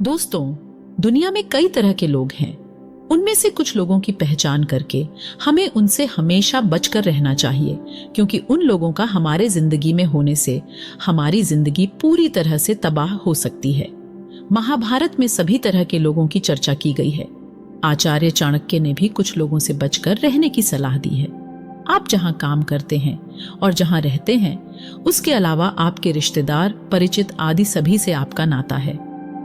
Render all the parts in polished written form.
दोस्तों, दुनिया में कई तरह के लोग हैं। उनमें से कुछ लोगों की पहचान करके हमें उनसे हमेशा बचकर रहना चाहिए, क्योंकि उन लोगों का हमारे जिंदगी में होने से हमारी जिंदगी पूरी तरह से तबाह हो सकती है। महाभारत में सभी तरह के लोगों की चर्चा की गई है। आचार्य चाणक्य ने भी कुछ लोगों से बचकर रहने की सलाह दी है। आप जहां काम करते हैं और जहां रहते हैं, उसके अलावा आपके रिश्तेदार, परिचित आदि सभी से आपका नाता है।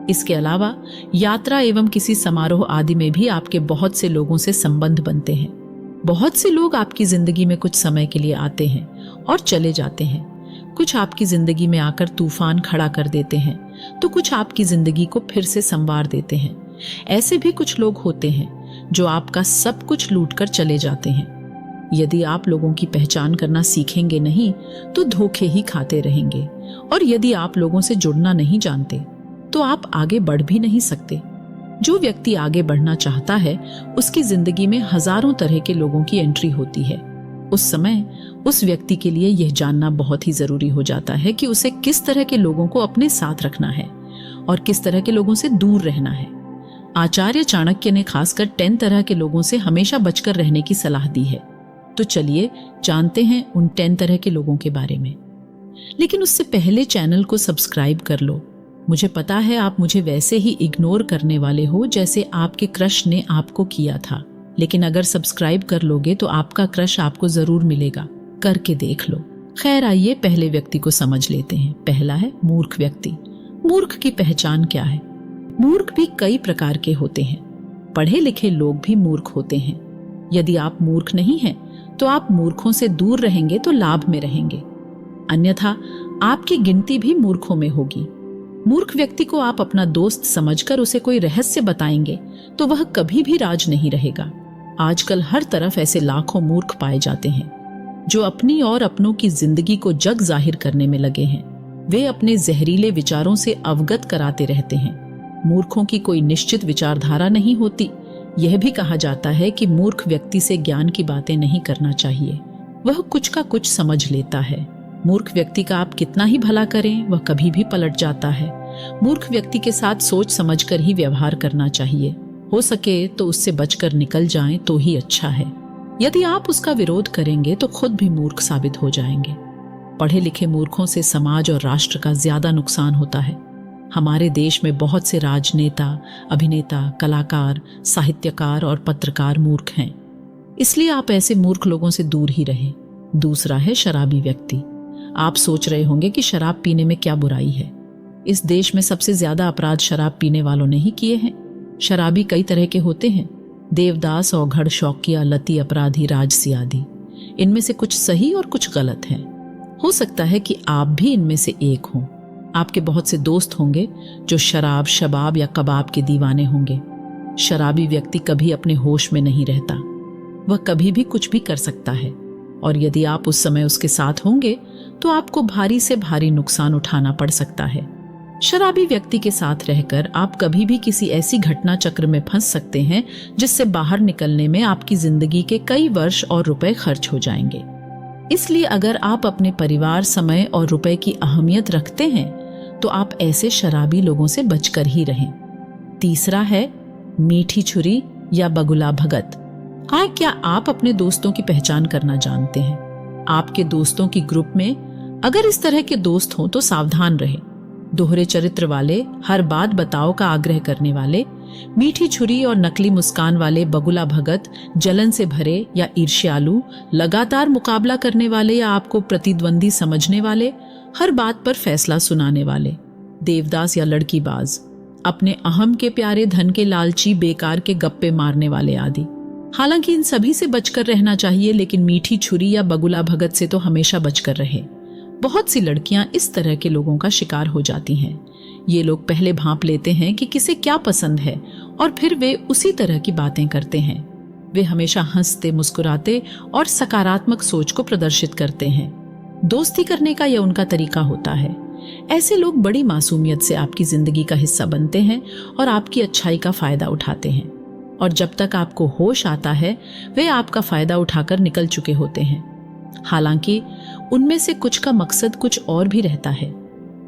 इसके अलावा यात्रा एवं किसी समारोह आदि में भी आपके बहुत से लोगों से संबंध बनते हैं। बहुत से लोग आपकी जिंदगी में कुछ समय के लिए आते हैं और चले जाते हैं। कुछ आपकी जिंदगी में आकर तूफान खड़ा कर देते हैं, तो कुछ आपकी जिंदगी को फिर से संवार देते हैं। ऐसे भी कुछ लोग होते हैं जो आपका सब कुछ लूटकर चले जाते हैं। यदि आप लोगों की पहचान करना सीखेंगे नहीं तो धोखे ही खाते रहेंगे, और यदि आप लोगों से जुड़ना नहीं जानते तो आप आगे बढ़ भी नहीं सकते। जो व्यक्ति आगे बढ़ना चाहता है, उसकी जिंदगी में हजारों तरह के लोगों की एंट्री होती है। उस समय उस व्यक्ति के लिए यह जानना बहुत ही जरूरी हो जाता है कि उसे किस तरह के लोगों को अपने साथ रखना है और किस तरह के लोगों से दूर रहना है। आचार्य चाणक्य ने खासकर 10 तरह के लोगों से हमेशा बचकर रहने की सलाह दी है। तो चलिए जानते हैं उन 10 तरह के लोगों के बारे में। लेकिन उससे पहले चैनल को सब्सक्राइब कर लो। मुझे पता है आप मुझे वैसे ही इग्नोर करने वाले हो जैसे आपके क्रश ने आपको किया था, लेकिन अगर सब्सक्राइब कर लोगे तो आपका क्रश आपको जरूर मिलेगा। करके देख लो। खैर, आइए पहले व्यक्ति को समझ लेते हैं। पहला है मूर्ख व्यक्ति। मूर्ख की पहचान क्या है? मूर्ख भी कई प्रकार के होते हैं। पढ़े लिखे लोग भी मूर्ख होते हैं। यदि आप मूर्ख नहीं हैं तो आप मूर्खों से दूर रहेंगे तो लाभ में रहेंगे, अन्यथा आपकी गिनती भी मूर्खों में होगी। मूर्ख व्यक्ति को आप अपना दोस्त समझकर उसे कोई रहस्य बताएंगे तो वह कभी भी राज नहीं रहेगा। आजकल हर तरफ ऐसे लाखों मूर्ख पाए जाते हैं जो अपनी और अपनों की जिंदगी को जग जाहिर करने में लगे हैं। वे अपने जहरीले विचारों से अवगत कराते रहते हैं। मूर्खों की कोई निश्चित विचारधारा नहीं होती। यह भी कहा जाता है कि मूर्ख व्यक्ति से ज्ञान की बातें नहीं करना चाहिए, वह कुछ का कुछ समझ लेता है। मूर्ख व्यक्ति का आप कितना ही भला करें, वह कभी भी पलट जाता है। मूर्ख व्यक्ति के साथ सोच समझकर ही व्यवहार करना चाहिए। हो सके तो उससे बचकर निकल जाएं तो ही अच्छा है। यदि आप उसका विरोध करेंगे तो खुद भी मूर्ख साबित हो जाएंगे। पढ़े लिखे मूर्खों से समाज और राष्ट्र का ज्यादा नुकसान होता है। हमारे देश में बहुत से राजनेता, अभिनेता, कलाकार, साहित्यकार और पत्रकार मूर्ख हैं। इसलिए आप ऐसे मूर्ख लोगों से दूर ही रहें। दूसरा है शराबी व्यक्ति। आप सोच रहे होंगे कि शराब पीने में क्या बुराई है। इस देश में सबसे ज्यादा अपराध शराब पीने वालों ने ही किए हैं। शराबी कई तरह के होते हैं। देवदास, औघड़, शौकिया, लती, अपराधी, राजसी आदि। इनमें से कुछ सही और कुछ गलत हैं। हो सकता है कि आप भी इनमें से एक हों। आपके बहुत से दोस्त होंगे जो शराब, शबाब या कबाब के दीवाने होंगे। शराबी व्यक्ति कभी अपने होश में नहीं रहता। वह कभी भी कुछ भी कर सकता है, और यदि आप उस समय उसके साथ होंगे तो आपको भारी से भारी नुकसान उठाना पड़ सकता है। शराबी व्यक्ति के साथ रहकर आप कभी भी किसी ऐसी घटना चक्र में फंस सकते हैं जिससे बाहर निकलने में आपकी जिंदगी के कई वर्ष और रुपए खर्च हो जाएंगे। इसलिए अगर आप अपने परिवार, समय और रुपए की अहमियत रखते हैं तो आप ऐसे शराबी लोगों से बचकर ही रहें। तीसरा है मीठी छुरी या बगुला भगत। हाँ, क्या आप अपने दोस्तों की पहचान करना जानते हैं? आपके दोस्तों की ग्रुप में अगर इस तरह के दोस्त हों तो सावधान रहें। दोहरे चरित्र वाले, हर बात बताओ का आग्रह करने वाले, मीठी छुरी और नकली मुस्कान वाले बगुला भगत, जलन से भरे या ईर्ष्यालु, लगातार मुकाबला करने वाले या आपको प्रतिद्वंदी समझने वाले, हर बात पर फैसला सुनाने वाले, देवदास या लड़कीबाज, अपने अहम के प्यारे धन के लालची, बेकार के गप्पे मारने वाले आदि। हालांकि इन सभी से बचकर रहना चाहिए, लेकिन मीठी छुरी या बगुला भगत से तो हमेशा बचकर रहे। बहुत सी लड़कियां इस तरह के लोगों का शिकार हो जाती हैं। ये लोग पहले भांप लेते हैं कि किसे क्या पसंद है और फिर वे उसी तरह की बातें करते हैं। वे हमेशा हंसते, मुस्कुराते और सकारात्मक सोच को प्रदर्शित करते हैं। दोस्ती करने का यह उनका तरीका होता है। ऐसे लोग बड़ी मासूमियत से आपकी जिंदगी का हिस्सा बनते हैं और आपकी अच्छाई का फायदा उठाते हैं, और जब तक आपको होश आता है वे आपका फायदा उठाकर निकल चुके होते हैं। हालांकि उनमें से कुछ का मकसद कुछ और भी रहता है।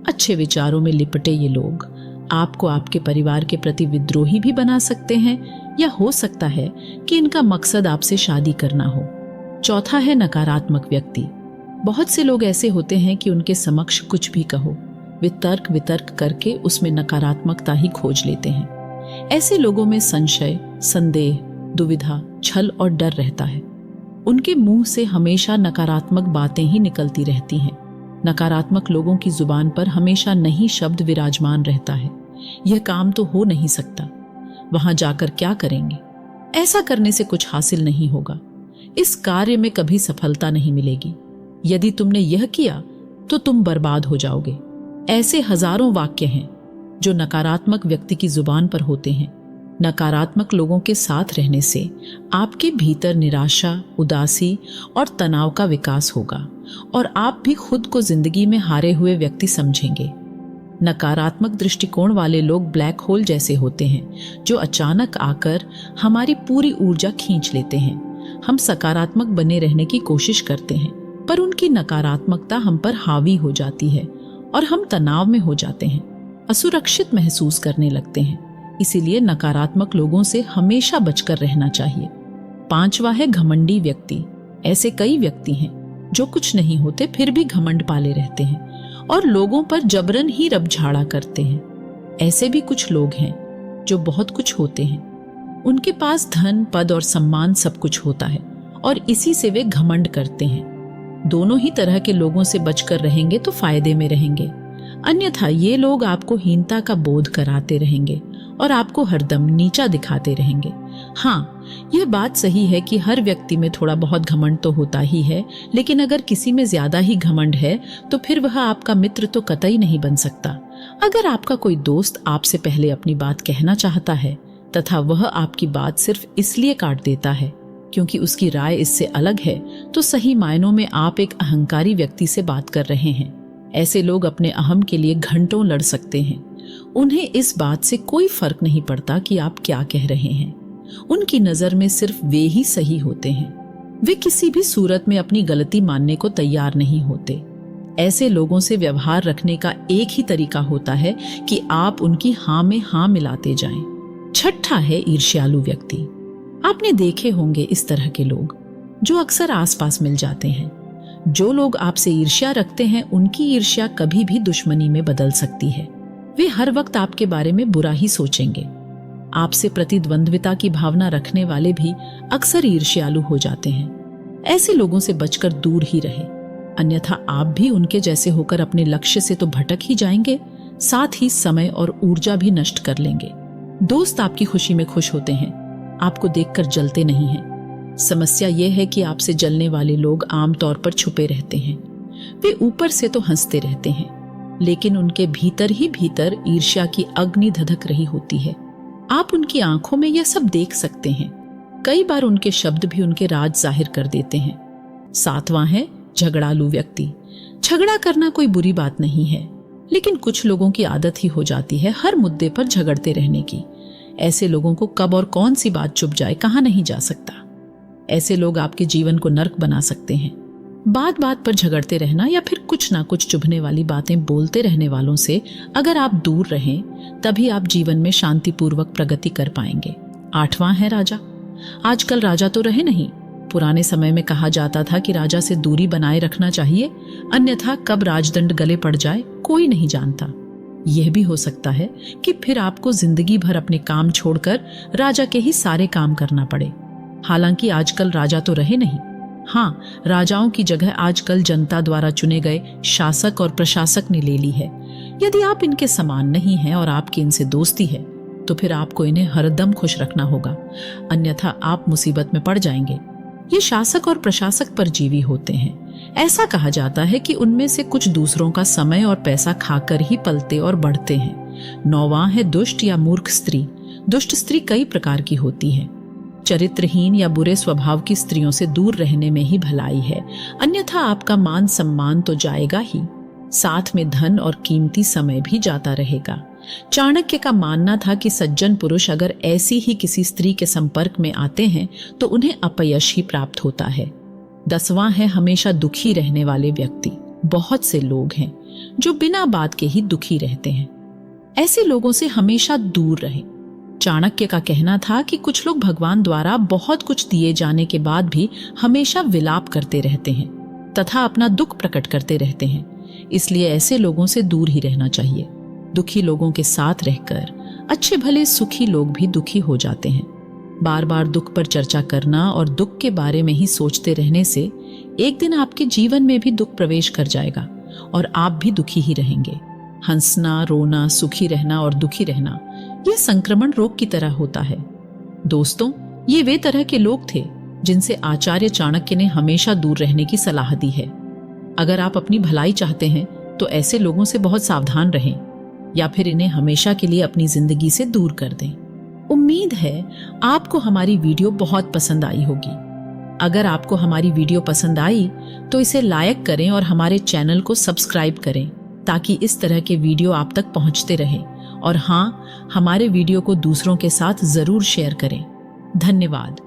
अच्छे विचारों में लिपटे ये लोग आपको आपके परिवार के प्रति विद्रोही भी बना सकते हैं, या हो सकता है कि इनका मकसद आपसे शादी करना हो। चौथा है नकारात्मक व्यक्ति। बहुत से लोग ऐसे होते हैं कि उनके समक्ष कुछ भी कहो, वे तर्क वितर्क करके उसमें नकारात्मकता ही खोज लेते हैं। ऐसे लोगों में संशय, संदेह, दुविधा, छल और डर रहता है। उनके मुंह से हमेशा नकारात्मक बातें ही निकलती रहती हैं। नकारात्मक लोगों की जुबान पर हमेशा नहीं शब्द विराजमान रहता है। यह काम तो हो नहीं सकता, वहां जाकर क्या करेंगे, ऐसा करने से कुछ हासिल नहीं होगा, इस कार्य में कभी सफलता नहीं मिलेगी, यदि तुमने यह किया तो तुम बर्बाद हो जाओगे। ऐसे हजारों वाक्य हैं जो नकारात्मक व्यक्ति की जुबान पर होते हैं। नकारात्मक लोगों के साथ रहने से आपके भीतर निराशा, उदासी और तनाव का विकास होगा और आप भी खुद को जिंदगी में हारे हुए व्यक्ति समझेंगे। नकारात्मक दृष्टिकोण वाले लोग ब्लैक होल जैसे होते हैं जो अचानक आकर हमारी पूरी ऊर्जा खींच लेते हैं। हम सकारात्मक बने रहने की कोशिश करते हैं, पर उनकी नकारात्मकता हम पर हावी हो जाती है और हम तनाव में हो जाते हैं, असुरक्षित महसूस करने लगते हैं। इसीलिए नकारात्मक लोगों से हमेशा बचकर रहना चाहिए। पांचवा है घमंडी व्यक्ति। ऐसे कई व्यक्ति हैं जो कुछ नहीं होते फिर भी घमंड पाले रहते हैं और लोगों पर जबरन ही रबझाड़ा करते हैं। ऐसे भी कुछ लोग हैं जो बहुत कुछ होते हैं, उनके पास धन, पद और सम्मान सब कुछ होता है और इसी से वे घमंड करते हैं। दोनों ही तरह के लोगों से बचकर रहेंगे तो फायदे में रहेंगे, अन्यथा ये लोग आपको हीनता का बोध कराते रहेंगे और आपको हरदम नीचा दिखाते रहेंगे। हाँ, यह बात सही है कि हर व्यक्ति में थोड़ा बहुत घमंड तो होता ही है, लेकिन अगर किसी में ज्यादा ही घमंड है तो फिर वह आपका मित्र तो कतई नहीं बन सकता। अगर आपका कोई दोस्त आपसे पहले अपनी बात कहना चाहता है तथा वह आपकी बात सिर्फ इसलिए काट देता है क्योंकि उसकी राय इससे अलग है, तो सही मायनों में आप एक अहंकारी व्यक्ति से बात कर रहे हैं। ऐसे लोग अपने अहम के लिए घंटों लड़ सकते हैं। उन्हें इस बात से कोई फर्क नहीं पड़ता कि आप क्या कह रहे हैं। उनकी नजर में सिर्फ वे ही सही होते हैं। वे किसी भी सूरत में अपनी गलती मानने को तैयार नहीं होते। ऐसे लोगों से व्यवहार रखने का एक ही तरीका होता है कि आप उनकी हाँ में हाँ मिलाते जाएं। छठा है ईर्ष्यालु व्यक्ति। आपने देखे होंगे इस तरह के लोग जो अक्सर आसपास मिल जाते हैं। जो लोग आपसे ईर्ष्या रखते हैं उनकी ईर्ष्या कभी भी दुश्मनी में बदल सकती है। वे हर वक्त आपके बारे में बुरा ही सोचेंगे। आपसे प्रतिद्वंद्विता की भावना रखने वाले भी अक्सर ईर्ष्यालु हो जाते हैं। ऐसे लोगों से बचकर दूर ही रहे, अन्यथा आप भी उनके जैसे होकर अपने लक्ष्य से तो भटक ही जाएंगे, साथ ही समय और ऊर्जा भी नष्ट कर लेंगे। दोस्त आपकी खुशी में खुश होते हैं, आपको देखकर जलते नहीं हैं। समस्या यह है कि आपसे जलने वाले लोग आमतौर पर छुपे रहते हैं। वे ऊपर से तो हंसते रहते हैं, लेकिन उनके भीतर ही भीतर ईर्ष्या की अग्नि धधक रही होती है। आप उनकी आंखों में यह सब देख सकते हैं। कई बार उनके शब्द भी उनके राज जाहिर कर देते हैं। सातवां है झगड़ालू व्यक्ति। झगड़ा करना कोई बुरी बात नहीं है, लेकिन कुछ लोगों की आदत ही हो जाती है हर मुद्दे पर झगड़ते रहने की। ऐसे लोगों को कब और कौन सी बात चुभ जाए कहा नहीं जा सकता। ऐसे लोग आपके जीवन को नर्क बना सकते हैं। बात बात पर झगड़ते रहना या फिर कुछ ना कुछ चुभने वाली बातें बोलते रहने वालों से अगर आप दूर रहें, तभी आप जीवन में शांतिपूर्वक प्रगति कर पाएंगे। आठवां है राजा। आजकल राजा तो रहे नहीं, पुराने समय में कहा जाता था कि राजा से दूरी बनाए रखना चाहिए, अन्यथा कब राजदंड गले पड़ जाए कोई नहीं जानता। यह भी हो सकता है कि फिर आपको जिंदगी भर अपने काम छोड़कर राजा के ही सारे काम करना पड़े। हालांकि आजकल राजा तो रहे नहीं। हाँ, राजाओं की जगह आजकल जनता द्वारा चुने गए शासक और प्रशासक ने ले ली है। यदि आप इनके समान नहीं हैं और आपकी इनसे दोस्ती है, तो फिर आपको इन्हें हरदम खुश रखना होगा, अन्यथा आप मुसीबत में पड़ जाएंगे। ये शासक और प्रशासक परजीवी होते हैं। ऐसा कहा जाता है कि उनमें से कुछ दूसरों का समय और पैसा खाकर ही पलते और बढ़ते हैं। नौवां है दुष्ट या मूर्ख स्त्री। दुष्ट स्त्री कई प्रकार की होती है। चरित्रहीन या बुरे स्वभाव की स्त्रियों से दूर रहने में ही भलाई है, अन्यथा आपका मान सम्मान तो जाएगा ही, साथ में धन और कीमती समय भी जाता रहेगा। चाणक्य का मानना था कि सज्जन पुरुष अगर ऐसी ही किसी स्त्री के संपर्क में आते हैं तो उन्हें अपयश ही प्राप्त होता है। 10वां है हमेशा दुखी रहने वाले व्यक्ति। बहुत से लोग हैं जो बिना बात के ही दुखी रहते हैं। ऐसे लोगों से हमेशा दूर रहें। चाणक्य का कहना था कि कुछ लोग भगवान द्वारा बहुत कुछ दिए जाने के बाद भी हमेशा विलाप करते रहते हैं तथा अपना दुख प्रकट करते रहते हैं। इसलिए ऐसे लोगों से दूर ही रहना चाहिए। दुखी लोगों के साथ रहकर अच्छे भले सुखी लोग भी दुखी हो जाते हैं। बार बार दुख पर चर्चा करना और दुख के बारे में ही सोचते रहने से एक दिन आपके जीवन में भी दुख प्रवेश कर जाएगा और आप भी दुखी ही रहेंगे। हंसना, रोना, सुखी रहना और दुखी रहना यह संक्रमण रोग की तरह होता है। दोस्तों, ये वे तरह के लोग थे जिनसे आचार्य चाणक्य ने हमेशा दूर रहने की सलाह दी है। अगर आप अपनी भलाई चाहते हैं तो ऐसे लोगों से बहुत सावधान रहें या फिर इन्हें हमेशा के लिए अपनी जिंदगी से दूर कर दें। उम्मीद है आपको हमारी वीडियो बहुत पसंद आई होगी। अगर आपको हमारी वीडियो पसंद आई तो इसे लाइक करें और हमारे चैनल को सब्सक्राइब करें ताकि इस तरह के वीडियो आप तक पहुंचते रहें। और हाँ, हमारे वीडियो को दूसरों के साथ जरूर शेयर करें। धन्यवाद।